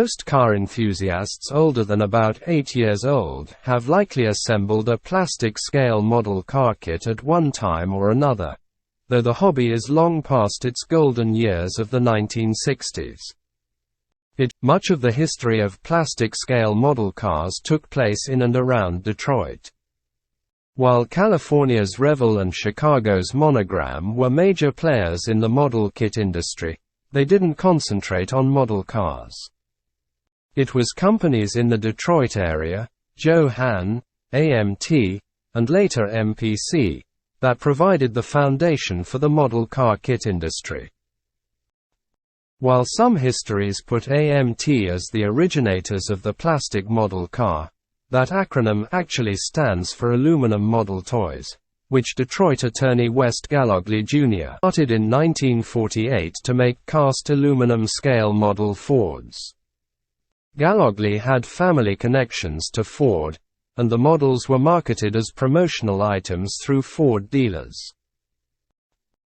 Most car enthusiasts older than about 8 years old have likely assembled a plastic-scale model car kit at one time or another, though the hobby is long past its golden years of the 1960s. Much of the history of plastic-scale model cars took place in and around Detroit. While California's Revell and Chicago's Monogram were major players in the model kit industry, they didn't concentrate on model cars. It was companies in the Detroit area, Joe Hahn, AMT, and later MPC, that provided the foundation for the model car kit industry. While some histories put AMT as the originators of the plastic model car, that acronym actually stands for Aluminum Model Toys, which Detroit attorney West Gallogly Jr. started in 1948 to make cast aluminum scale model Fords. Gallogly had family connections to Ford, and the models were marketed as promotional items through Ford dealers.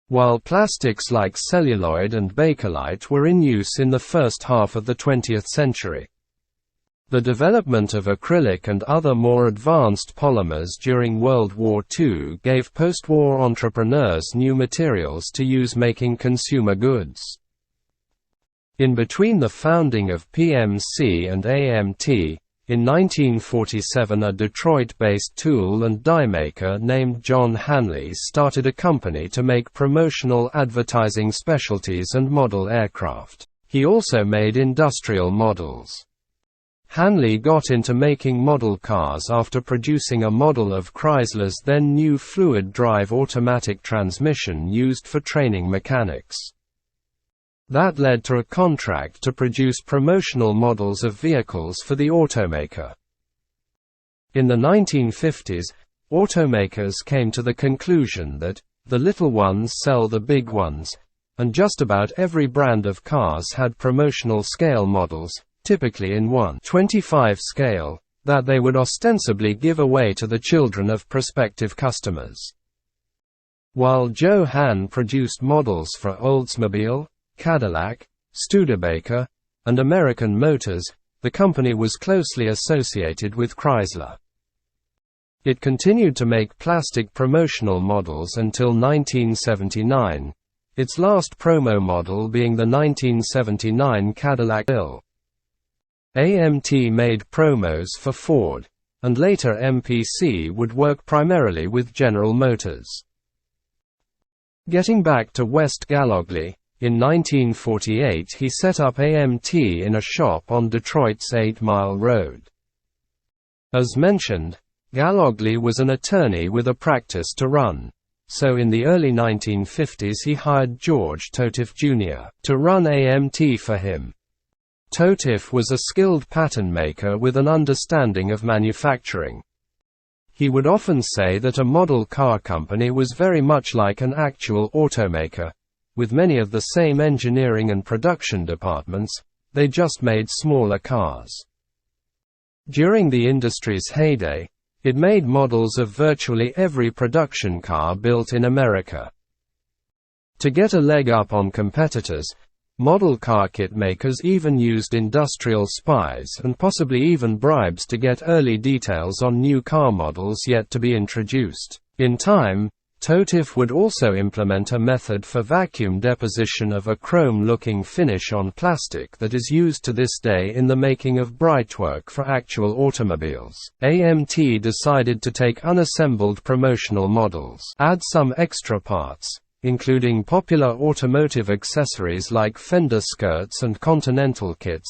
While plastics like celluloid and Bakelite were in use in the first half of the 20th century, the development of acrylic and other more advanced polymers during World War II gave post-war entrepreneurs new materials to use making consumer goods. In between the founding of PMC and AMT, in 1947 a Detroit-based tool and die maker named John Hanley started a company to make promotional advertising specialties and model aircraft. He also made industrial models. Hanley got into making model cars after producing a model of Chrysler's then new fluid-drive automatic transmission used for training mechanics. That led to a contract to produce promotional models of vehicles for the automaker. In the 1950s, automakers came to the conclusion that the little ones sell the big ones, and just about every brand of cars had promotional scale models, typically in 1/25 scale, that they would ostensibly give away to the children of prospective customers. While Joe Hahn produced models for Oldsmobile, Cadillac, Studebaker, and American Motors, the company was closely associated with Chrysler. It continued to make plastic promotional models until 1979, its last promo model being the 1979 Cadillac Bill. AMT made promos for Ford, and later MPC would work primarily with General Motors. Getting back to West Gallogly, in 1948 he set up AMT in a shop on Detroit's 8 Mile Road. As mentioned, Gallogly was an attorney with a practice to run, so in the early 1950s he hired George Totiff Jr. to run AMT for him. Totiff was a skilled pattern maker with an understanding of manufacturing. He would often say that a model car company was very much like an actual automaker, with many of the same engineering and production departments, they just made smaller cars. During the industry's heyday, it made models of virtually every production car built in America. To get a leg up on competitors, model car kit makers even used industrial spies and possibly even bribes to get early details on new car models yet to be introduced. In time, Totiff would also implement a method for vacuum deposition of a chrome-looking finish on plastic that is used to this day in the making of brightwork for actual automobiles. AMT decided to take unassembled promotional models, add some extra parts, including popular automotive accessories like fender skirts and Continental kits,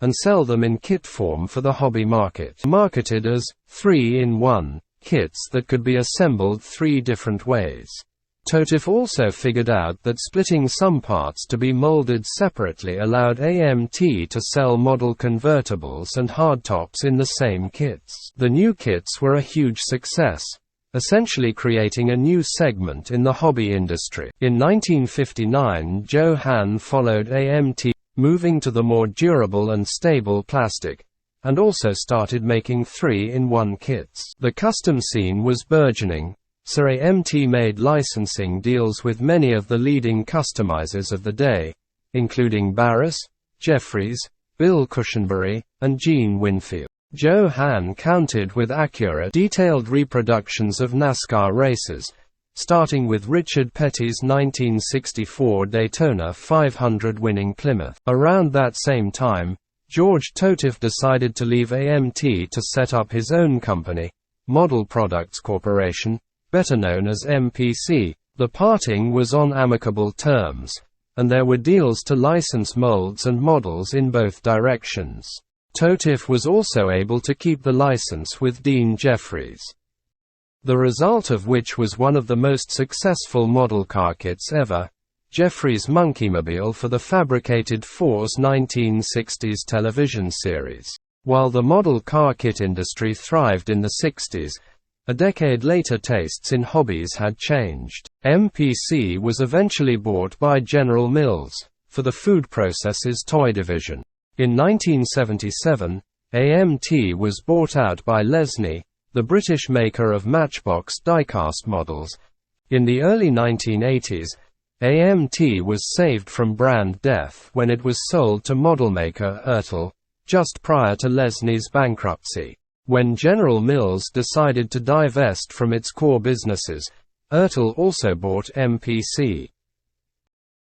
and sell them in kit form for the hobby market. Marketed as 3-in-1 kits that could be assembled 3 different ways. Totiff also figured out that splitting some parts to be molded separately allowed AMT to sell model convertibles and hardtops in the same kits. The new kits were a huge success, essentially creating a new segment in the hobby industry. In 1959, Joe Hahn followed AMT, moving to the more durable and stable plastic, and also started making 3-in-1 kits. The custom scene was burgeoning, so AMT made licensing deals with many of the leading customizers of the day, including Barris, Jeffries, Bill Cushenberry, and Gene Winfield. Joe Hahn counted with accurate, detailed reproductions of NASCAR races, starting with Richard Petty's 1964 Daytona 500 winning Plymouth. Around that same time, George Totiff decided to leave AMT to set up his own company, Model Products Corporation, better known as MPC. The parting was on amicable terms, and there were deals to license molds and models in both directions. Totiff was also able to keep the license with Dean Jeffries, the result of which was one of the most successful model car kits ever, Jeffries' Monkeymobile for the fabricated Force 1960s television series. While the model car kit industry thrived in the 60s, a decade later tastes in hobbies had changed. MPC was eventually bought by General Mills for the food processes toy division. In 1977, AMT was bought out by Lesney, the British maker of Matchbox diecast models. In the early 1980s, AMT was saved from brand death when it was sold to model maker Revell, just prior to Lesney's bankruptcy. When General Mills decided to divest from its core businesses, Revell also bought MPC.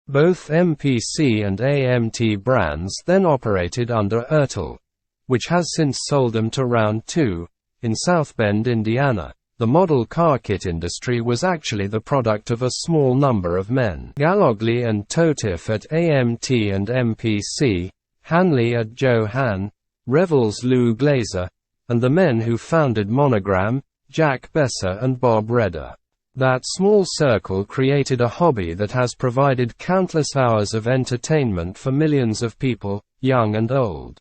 Both MPC and AMT brands then operated under Revell, which has since sold them to Round 2, in South Bend, Indiana. The model car kit industry was actually the product of a small number of men. Gallogly and Totiff at AMT and MPC, Hanley at Joe Hahn, Revell's Lou Glazer, and the men who founded Monogram, Jack Besser and Bob Redder. That small circle created a hobby that has provided countless hours of entertainment for millions of people, young and old.